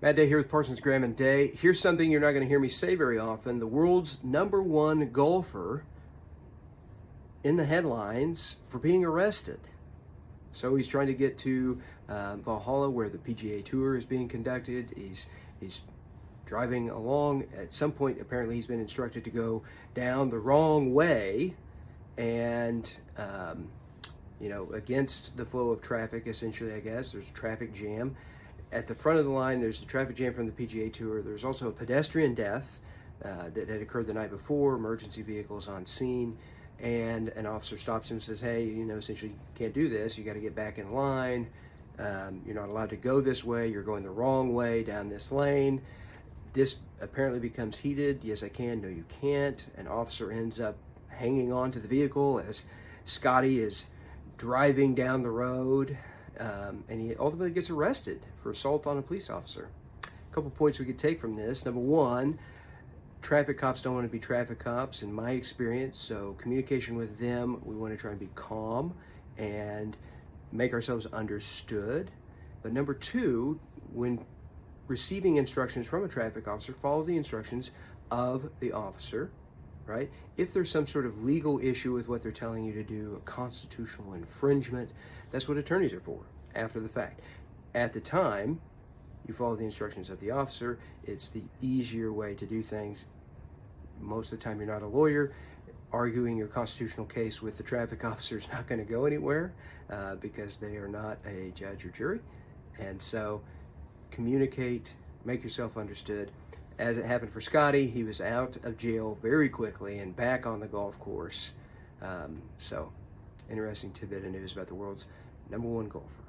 Matt Day here with Parsons, Graham and Day. Here's something you're not going to hear me say very often. The world's #1 golfer in the headlines for being arrested. So he's trying to get to Valhalla, where the PGA Tour is being conducted. He's driving along. At some point, apparently, he's been instructed to go down the wrong way, and against the flow of traffic. Essentially, I guess there's a traffic jam. At the front of the line, there's the traffic jam from the PGA Tour. There's also a pedestrian death that had occurred the night before, emergency vehicles on scene, and an officer stops him and says, hey, essentially, you can't do this. You got to get back in line. You're not allowed to go this way. You're going the wrong way down this lane. This apparently becomes heated. Yes, I can. No, you can't. An officer ends up hanging on to the vehicle as Scottie is driving down the road. And he ultimately gets arrested for assault on a police officer. A couple points we could take from this. Number one, traffic cops don't want to be traffic cops, in my experience. So communication with them, we want to try and be calm and make ourselves understood. But number two, when receiving instructions from a traffic officer, follow the instructions of the officer, right? If there's some sort of legal issue with what they're telling you to do, a constitutional infringement, that's what attorneys are for, after the fact. At the time, you follow the instructions of the officer. It's the easier way to do things. Most of the time, you're not a lawyer. Arguing your constitutional case with the traffic officer is not going to go anywhere because they are not a judge or jury. And so communicate, make yourself understood. As it happened for Scottie, he was out of jail very quickly and back on the golf course. So, interesting tidbit of news about the world's #1 golfer.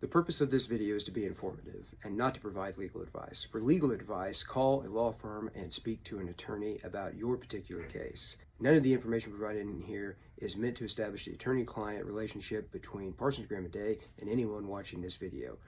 The purpose of this video is to be informative and not to provide legal advice. For legal advice, call a law firm and speak to an attorney about your particular case. None of the information provided in here is meant to establish the attorney-client relationship between Parsons, Graham and Day and anyone watching this video.